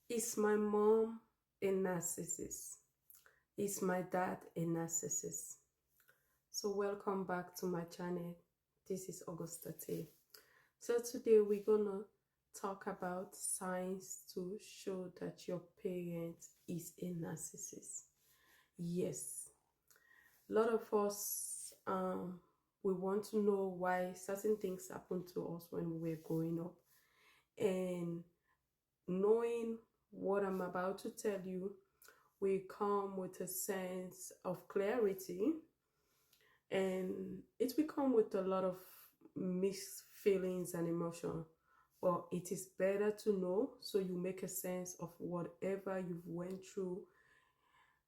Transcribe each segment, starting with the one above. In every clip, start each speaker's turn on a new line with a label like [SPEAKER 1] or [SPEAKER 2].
[SPEAKER 1] Is my mom a narcissist? Is my dad a narcissist? So welcome back to my channel. This is Augusta T. So today we're gonna talk about signs to show that your parent is a narcissist. Yes, a lot of us we want to know why certain things happen to us when we were growing up, and knowing what I'm about to tell you we come with a sense of clarity, and it will come with a lot of mixed feelings and emotion. But it is better to know so you make a sense of whatever you've went through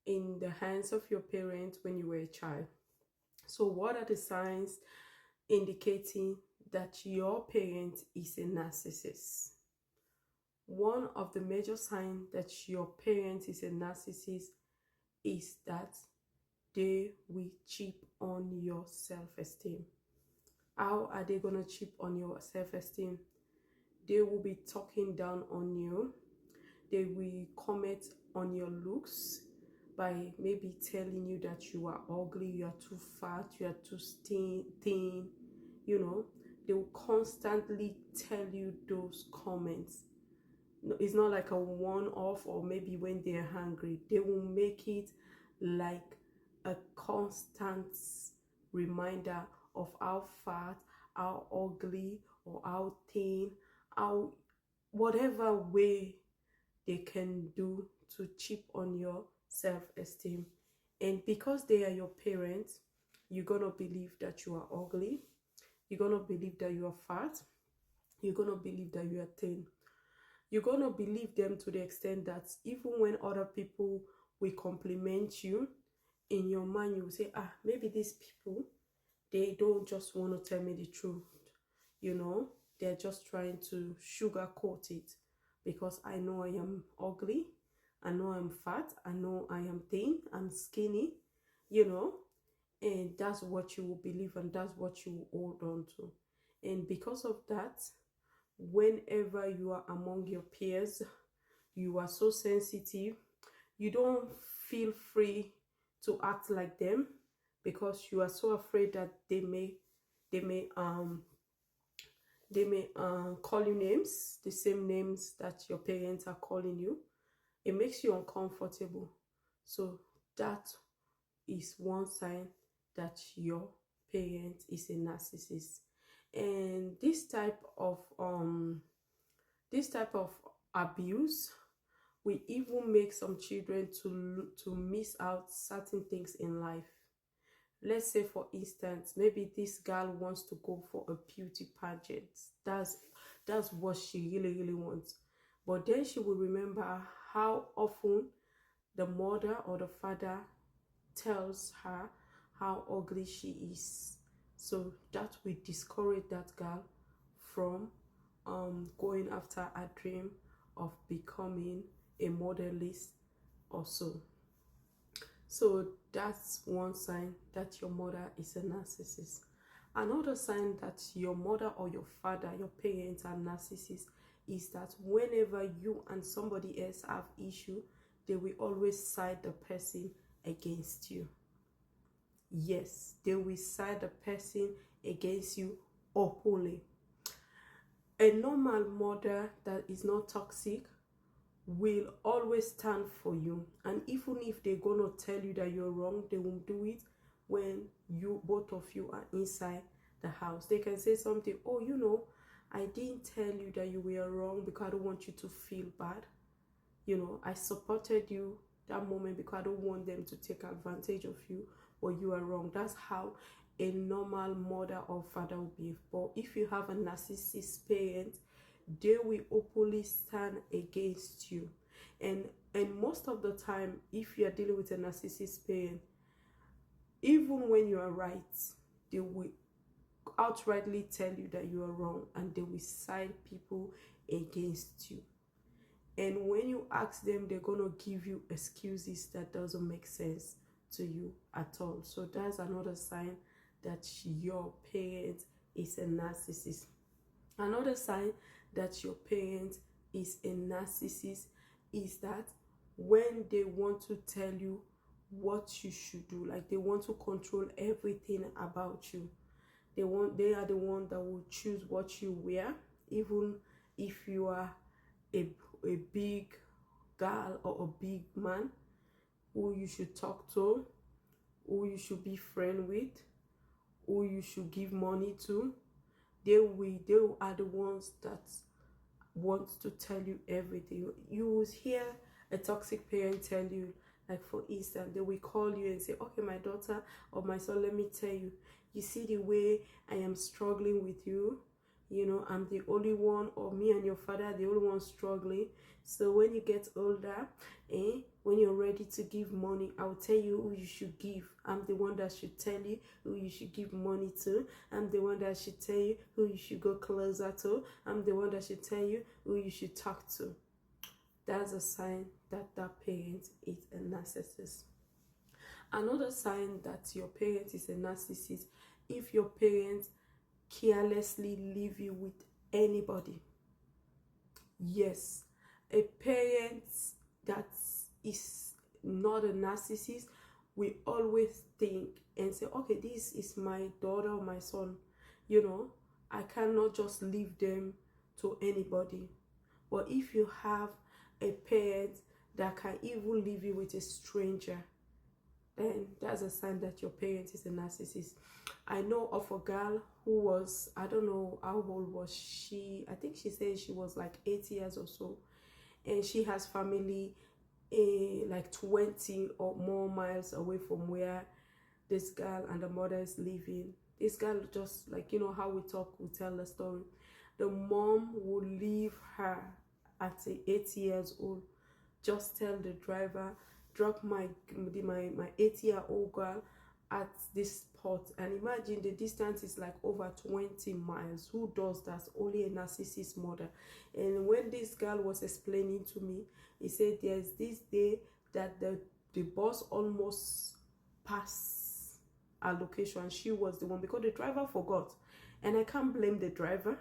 [SPEAKER 1] in the hands of your parents when you were a child. So what are the signs indicating that your parent is a narcissist? One of the major signs that your parent is a narcissist is that they will chip on your self-esteem. How are they going to chip on your self-esteem? They will be talking down on you. They will comment on your looks by maybe telling you that you are ugly, you are too fat, you are too thin. They will constantly tell you those comments. It's not like a one-off, or maybe when they're hungry. They will make it like a constant reminder of how fat, how ugly, or how thin, how whatever way they can do to chip on your self-esteem. And because they are your parents, you're gonna believe that you are ugly, you're gonna believe that you are fat, you're gonna believe that you are thin. You're gonna believe them to the extent that even when other people will compliment you, in your mind you will say, maybe these people, they don't just want to tell me the truth. They're just trying to sugarcoat it, because I know I am ugly, I know I'm fat, I know I am thin, I'm skinny, and that's what you will believe, and that's what you will hold on to. And because of that, whenever you are among your peers, you are so sensitive, you don't feel free to act like them, because you are so afraid that they may call you names, the same names that your parents are calling you. It makes you uncomfortable. So that is one sign that your parent is a narcissist. And this type of abuse will even make some children to miss out certain things in life. Let's say, for instance, maybe this girl wants to go for a beauty pageant. That's what she really, really wants. But then she will remember how often the mother or the father tells her how ugly she is. So that will discourage that girl from going after a dream of becoming a modelist or so. So that's one sign that your mother is a narcissist. Another sign that your mother or your father, your parents, are narcissists is that whenever you and somebody else have issue, they will always side the person against you. Yes, they will side the person against you openly. A normal mother that is not toxic will always stand for you, and even if they're gonna tell you that you're wrong, they won't do it when both of you are inside the house. They can say something, I didn't tell you that you were wrong because I don't want you to feel bad. I supported you that moment because I don't want them to take advantage of you, but you are wrong. That's how a normal mother or father will behave. But if you have a narcissist parent, they will openly stand against you. And most of the time, if you are dealing with a narcissist parent, even when you are right, they will outrightly tell you that you are wrong, and they will side people against you. And when you ask them, they're gonna give you excuses that doesn't make sense to you at all. So that's another sign that your parent is a narcissist. Another sign that your parent is a narcissist is that when they want to tell you what you should do, like they want to control everything about you. They are the one that will choose what you wear, even if you are a big girl or a big man, who you should talk to, who you should be friend with, who you should give money to. They are the ones that want to tell you everything. You will hear a toxic parent tell you, like for instance, they will call you and say, okay, my daughter or my son, let me tell you, you see the way I am struggling with you, you know, I'm the only one, or me and your father are the only one struggling. So when you get older, when you're ready to give money, I'll tell you who you should give. I'm the one that should tell you who you should give money to. I'm the one that should tell you who you should go closer to. I'm the one that should tell you who you should talk to. That's a sign that that parent is a narcissist. Another sign that your parent is a narcissist, if your parents carelessly leave you with anybody. Yes, a parent that is not a narcissist will always think and say, okay, this is my daughter or my son, you know, I cannot just leave them to anybody. But if you have a parent that can even leave you with a stranger, then that's a sign that your parent is a narcissist. I know of a girl who was, I don't know how old was she, I think she said she was like 8 years or so, and she has family like 20 or more miles away from where this girl and the mother is living. This girl, just like, you know how we talk, we tell the story, the mom will leave her at 8 years old, just tell the driver, drop my 8-year-old girl at this spot. And imagine the distance is like over 20 miles. Who does that? Only a narcissist mother. And when this girl was explaining to me, he said there's this day that the bus almost passed her location. She was the one, because the driver forgot. And I can't blame the driver,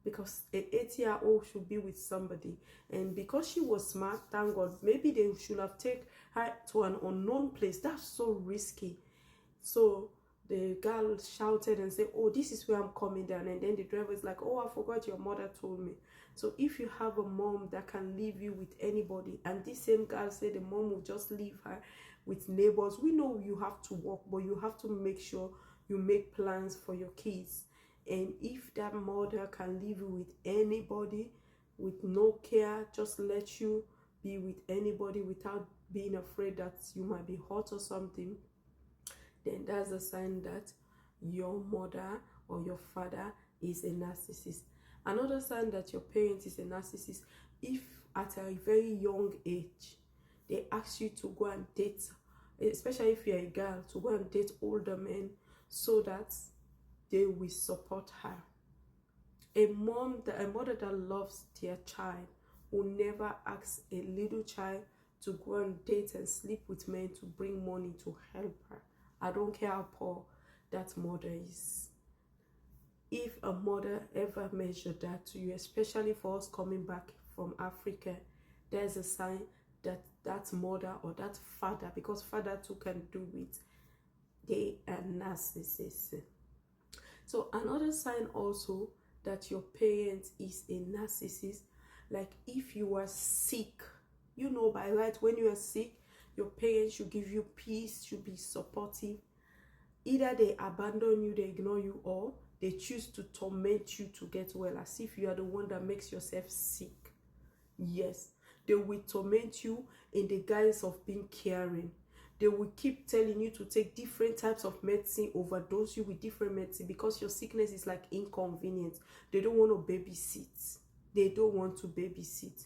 [SPEAKER 1] because an 8-year-old should be with somebody. And because she was smart, thank God, maybe they should have taken her to an unknown place. That's so risky. So the girl shouted and said, oh, this is where I'm coming down. And then the driver is like, oh, I forgot your mother told me. So if you have a mom that can leave you with anybody, and this same girl said the mom will just leave her with neighbors, we know you have to work, but you have to make sure you make plans for your kids. And if that mother can leave you with anybody, with no care, just let you be with anybody without being afraid that you might be hurt or something, then that's a sign that your mother or your father is a narcissist. Another sign that your parent is a narcissist, if at a very young age they ask you to go and date, especially if you're a girl, to go and date older men so that they will support her. A mother that loves their child will never ask a little child to go and date and sleep with men to bring money to help her. I don't care how poor that mother is. If a mother ever measured that to you, especially for us coming back from Africa, there's a sign that that mother or that father, because father too can do it, they are narcissists. So another sign also that your parent is a narcissist, like if you are sick, you know by right, when you are sick, your parents should give you peace, should be supportive. Either they abandon you, they ignore you, or they choose to torment you to get well, as if you are the one that makes yourself sick. Yes, they will torment you in the guise of being caring. They will keep telling you to take different types of medicine, overdose you with different medicine, because your sickness is like inconvenient. They don't want to babysit. They don't want to babysit.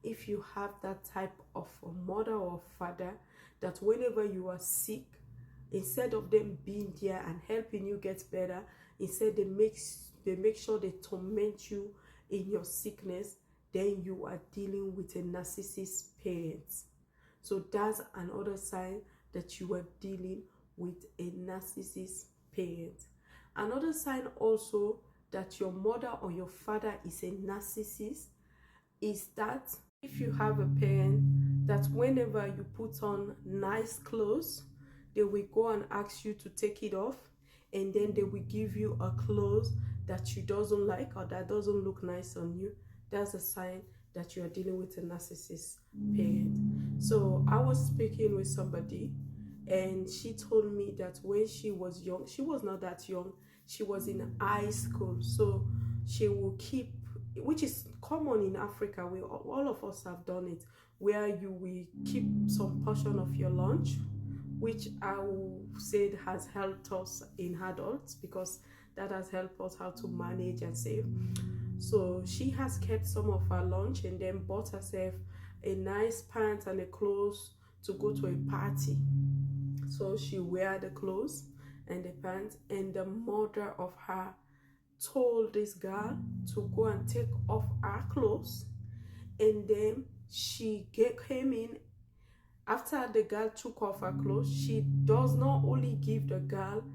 [SPEAKER 1] If you have that type of a mother or father, that whenever you are sick, instead of them being there and helping you get better, instead they make sure they torment you in your sickness, then you are dealing with a narcissist parent. So that's another sign that you are dealing with a narcissist parent. Another sign also that your mother or your father is a narcissist is that If you have a parent that whenever you put on nice clothes, they will go and ask you to take it off, and then they will give you a clothes that you doesn't like or that doesn't look nice on you, that's a sign that you are dealing with a narcissist parent. So I was speaking with somebody, and she told me that when she was young, she was not that young, she was in high school, so she will keep, which is common in Africa, we all of us have done it, where you will keep some portion of your lunch, which I will say has helped us in adults, because that has helped us how to manage and save. So she has kept some of her lunch and then bought herself a nice pants and a clothes to go to a party. So she wear the clothes and the pants, and the mother of her told this girl to go and take off her clothes, and then she came in. After the girl took off her clothes, she does not only give the girl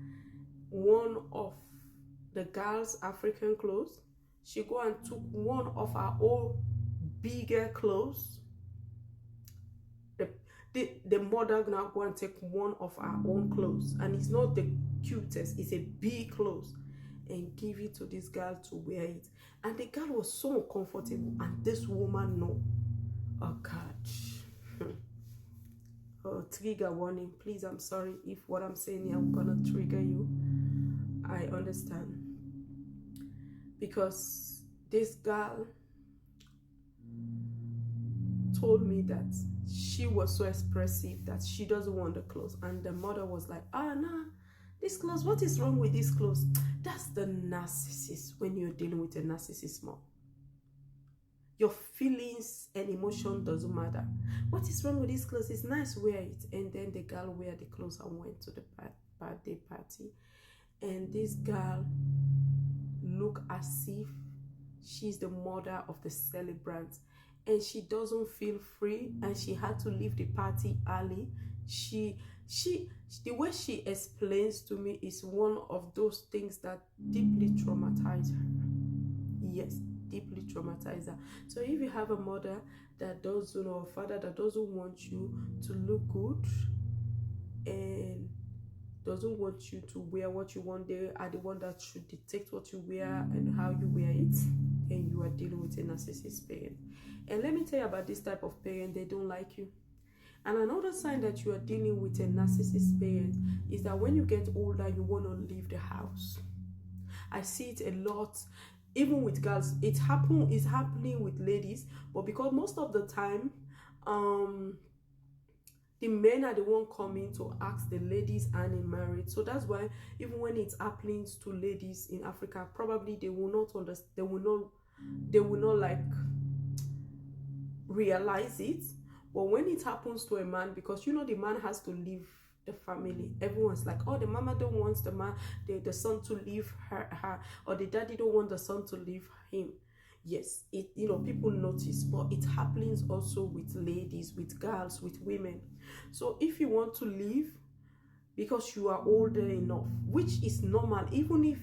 [SPEAKER 1] one of the girl's African clothes, she go and took one of her own bigger clothes. The mother now go and take one of her own clothes, and it's not the cutest, it's a big clothes, and give it to this girl to wear it. And the girl was so uncomfortable, and this woman know. Oh God. Oh, trigger warning, please, I'm sorry if what I'm saying here I'm gonna trigger you. I understand, because this girl told me that she was so expressive that she doesn't want the clothes, and the mother was like, nah, this clothes, what is wrong with this clothes? That's the narcissist. When you're dealing with a narcissist mom, your feelings and emotion doesn't matter. What is wrong with this clothes? It's nice, wear it. And then the girl wear the clothes and went to the birthday party, and this girl look as if she's the mother of the celebrant, and she doesn't feel free, and she had to leave the party early. The way she explains to me is one of those things that deeply traumatize her. Yes, deeply traumatize her. So if you have a mother that doesn't, or a father that doesn't want you to look good and doesn't want you to wear what you want, they are the one that should dictate what you wear and how you wear it, and you are dealing with a narcissist parent. And let me tell you about this type of parent, they don't like you. And another sign that you are dealing with a narcissist parent is that when you get older, you want to leave the house. I see it a lot, even with girls. It's happening with ladies, but because most of the time, the men are the one coming to ask the ladies and in marriage. So that's why even when it's happening to ladies in Africa, probably they will not understand, they will not like realize it. But when it happens to a man, because you know the man has to leave the family, everyone's like, oh, the mama don't want the son to leave her, or the daddy don't want the son to leave him. Yes, it, you know, people notice, but it happens also with ladies, with girls, with women. So if you want to leave because you are older enough, which is normal, even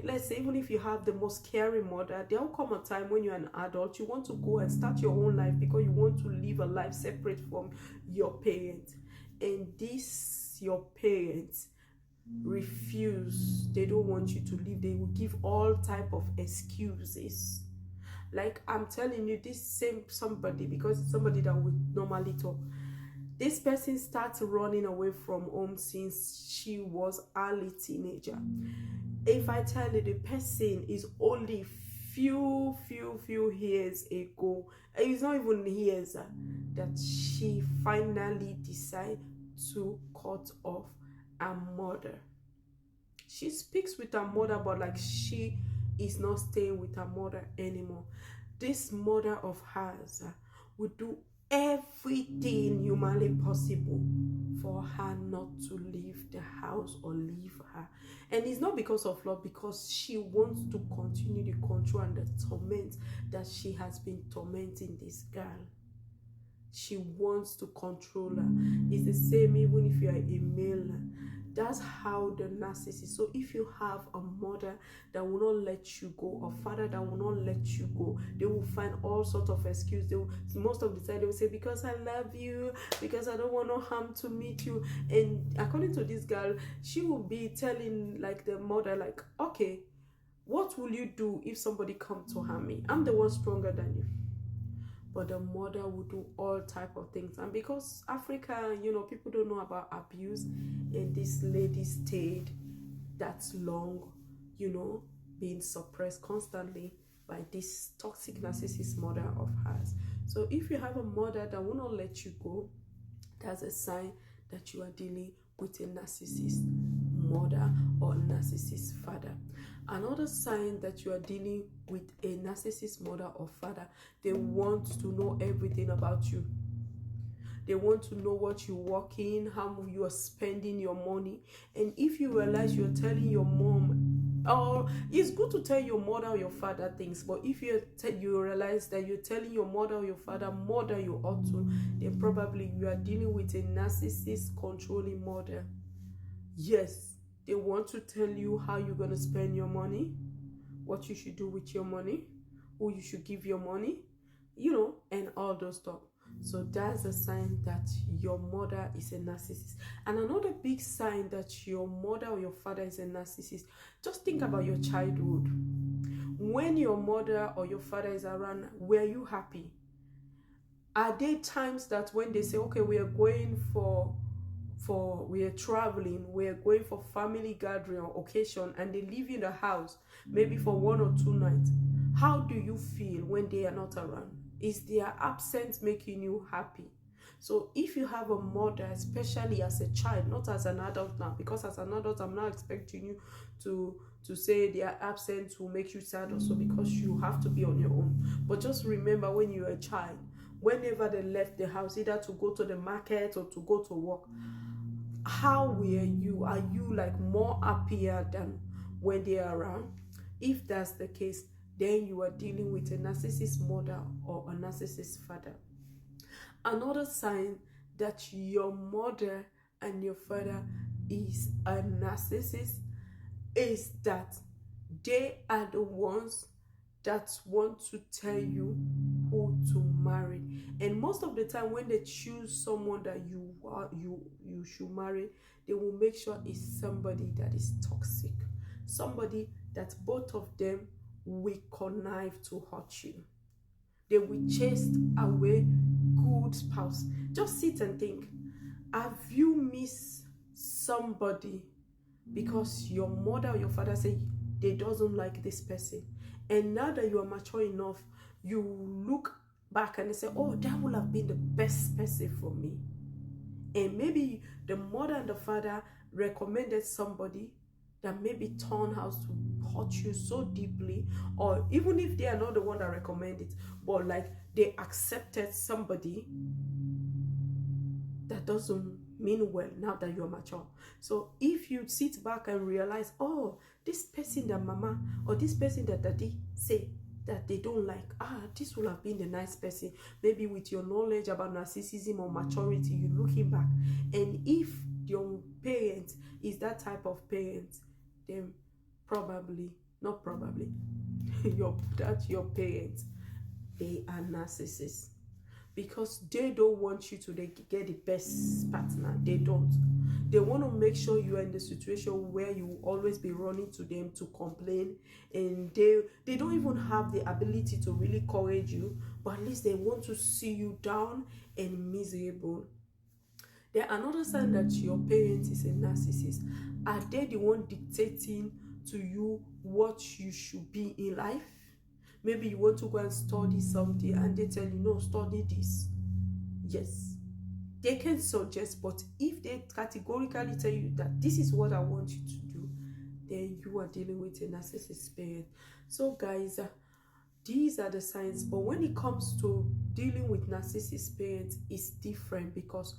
[SPEAKER 1] let's say, even if you have the most caring mother, there will come a time when you're an adult, you want to go and start your own life, because you want to live a life separate from your parents. And this, your parents refuse, they don't want you to leave, they will give all type of excuses. Like I'm telling you, this same somebody, because it's somebody that would normally talk, this person starts running away from home since she was early teenager. If I tell you, the person is only few years ago, it's not even years, that she finally decided to cut off her mother. She speaks with her mother, but like she is not staying with her mother anymore. This mother of hers would do everything humanly possible for her not to leave the house or leave her. And it's not because of love, because she wants to continue the control and the torment that she has been tormenting this girl. She wants to control her. It's the same even if you are a male. That's how the narcissist. So if you have a mother that will not let you go, or father that will not let you go, they will find all sorts of excuses. Most of the time they will say, because I love you, because I don't want no harm to meet you. And according to this girl, she will be telling like the mother, like, okay, what will you do if somebody come to harm me? I'm the one stronger than you. But the mother will do all type of things. And because Africa, people don't know about abuse, and this lady stayed that long, being suppressed constantly by this toxic narcissist mother of hers. So if you have a mother that will not let you go, that's a sign that you are dealing with a narcissist mother or narcissist father. Another sign that you are dealing with a narcissist mother or father, they want to know everything about you. They want to know what you work in, how you are spending your money. And if you realize you're telling your mom, or it's good to tell your mother or your father things, but if you realize that you're telling your mother or your father more than you ought to, then probably you are dealing with a narcissist controlling mother. Yes, they want to tell you how you're going to spend your money, what you should do with your money, who you should give your money, and all those stuff. So that's a sign that your mother is a narcissist. And another big sign that your mother or your father is a narcissist, just think about your childhood. When your mother or your father is around, were you happy? Are there times that when they say, okay, we are going we are traveling, we are going for family gathering or occasion, and they leave you in the house maybe for 1 or 2 nights, how do you feel when they are not around? Is their absence making you happy? So if you have a mother, especially as a child, not as an adult now, because as an adult I'm not expecting you to say their absence will make you sad or so, because you have to be on your own. But just remember, when you were a child, whenever they left the house, either to go to the market or to go to work, how were you? Are you like more happier than when they are around? If that's the case, then you are dealing with a narcissist mother or a narcissist father. Another sign that your mother and your father is a narcissist is that they are the ones that want to tell you who to marry. And most of the time when they choose someone that you should marry, they will make sure it's somebody that is toxic, somebody that both of them will connive to hurt you. They will chase away good spouse. Just sit and think, have you missed somebody because your mother or your father say they doesn't like this person, and now that you are mature enough, you look back and say, oh, that would have been the best person for me? And maybe the mother and the father recommended somebody that maybe turned out to hurt you so deeply, or even if they are not the one that recommended it, but like they accepted somebody that doesn't mean well now that you're mature. So if you sit back and realize, oh, this person that mama or this person that daddy say that they don't like, this would have been the nice person, maybe with your knowledge about narcissism or maturity, you looking back, and if your parent is that type of parent, then probably, not probably, your parents, they are narcissists, because they don't want you to get the best partner. They don't. They want to make sure you are in the situation where you will always be running to them to complain, and they don't even have the ability to really encourage you, but at least they want to see you down and miserable. Then another sign that your parent is a narcissist, are they the one dictating to you what you should be in life? Maybe you want to go and study something and they tell you, no, study this. Yes, they can suggest, but if they categorically tell you that this is what I want you to do, then you are dealing with a narcissist parent. So guys, these are the signs. But when it comes to dealing with narcissist parents, it's different, because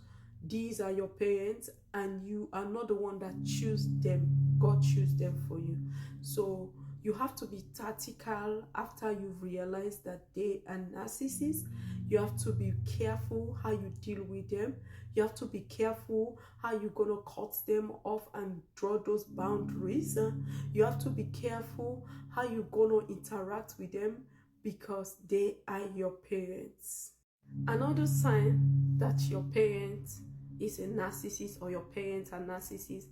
[SPEAKER 1] these are your parents and you are not the one that choose them. God choose them for you. So you have to be tactical after you've realized that they are narcissists. You have to be careful how you deal with them. You have to be careful how you're going to cut them off and draw those boundaries. You have to be careful how you're going to interact with them because they are your parents. Another sign that your parent is a narcissist or your parents are narcissists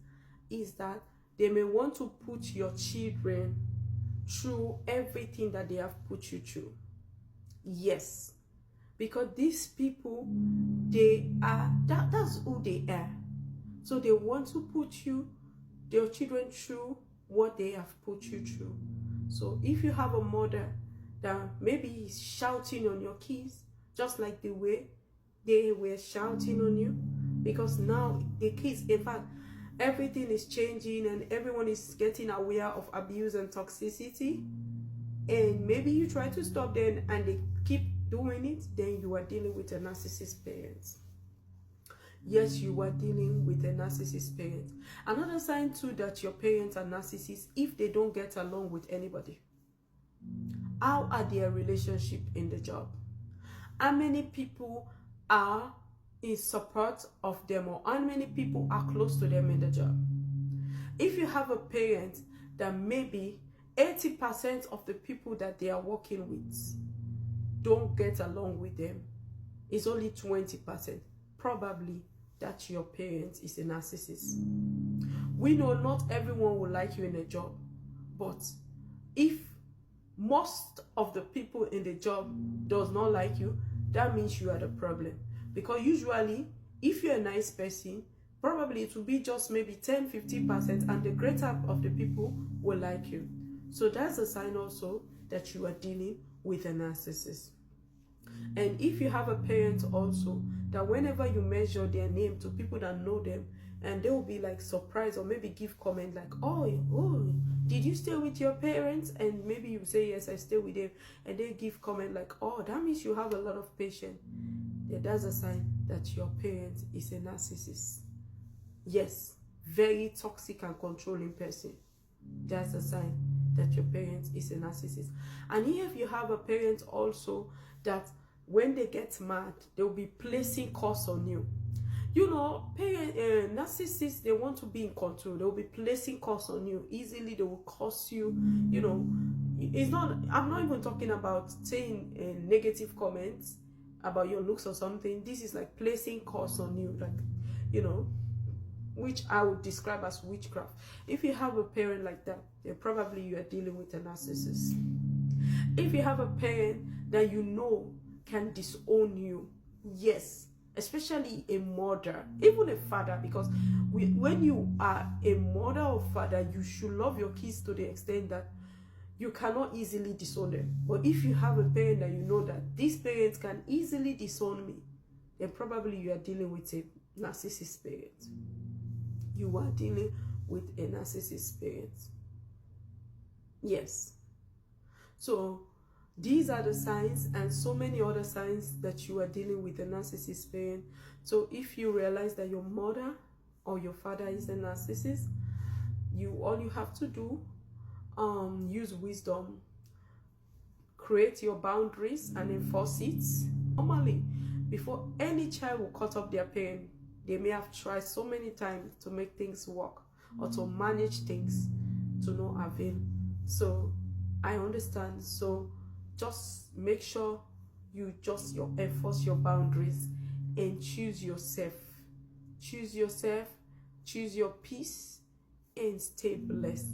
[SPEAKER 1] is that they may want to put your children through everything that they have put you through. Yes, because these people, they are that's who they are. So they want to put their children through what they have put you through. So if you have a mother that maybe is shouting on your kids just like the way they were shouting on you, because now the kids, in fact, everything is changing and everyone is getting aware of abuse and toxicity, and maybe you try to stop them and they keep doing it, then you are dealing with a narcissist parent. Yes, you are dealing with a narcissist parent. Another sign too that your parents are narcissists, if they don't get along with anybody. How are their relationship in the job? How many people are in support of them, or how many people are close to them in the job? If you have a parent that maybe 80% of the people that they are working with don't get along with them, it's only 20%, probably that your parent is a narcissist. We know not everyone will like you in a job, but if most of the people in the job does not like you, that means you are the problem. Because usually, if you're a nice person, probably it will be just maybe 10-15%, and the greater of the people will like you. So that's a sign also that you are dealing with a narcissist. And if you have a parent also that whenever you measure their name to people that know them, and they will be like surprised or maybe give comment like, oh, did you stay with your parents? And maybe you say, yes, I stay with them. And they give comment like, oh, that means you have a lot of patience. Yeah, that's a sign that your parent is a narcissist. Yes, very toxic and controlling person. That's a sign that your parent is a narcissist. And if you have a parent also that when they get mad, they'll be placing curse on you. You know, narcissists, they want to be in control. They'll be placing curse on you. Easily, they will curse you. You know, it's not, I'm not even talking about saying negative comments about your looks or something. This is like placing curse on you, like, you know, which I would describe as witchcraft. If you have a parent like that, then probably you are dealing with a narcissist. If you have a parent that you know can disown you, yes, especially a mother, even a father, because when you are a mother or father, you should love your kids to the extent that you cannot easily disown them. But if you have a parent that you know that these parents can easily disown me, then probably you are dealing with a narcissist parent. You are dealing with a narcissist parent. Yes. So these are the signs and so many other signs that you are dealing with a narcissist parent. So if you realize that your mother or your father is a narcissist, all you have to do, use wisdom, create your boundaries and enforce it. Normally, before any child will cut off their parent, they may have tried so many times to make things work or to manage things to no avail. So I understand. So just make sure you enforce your boundaries and choose yourself. Choose yourself, choose your peace, and stay blessed.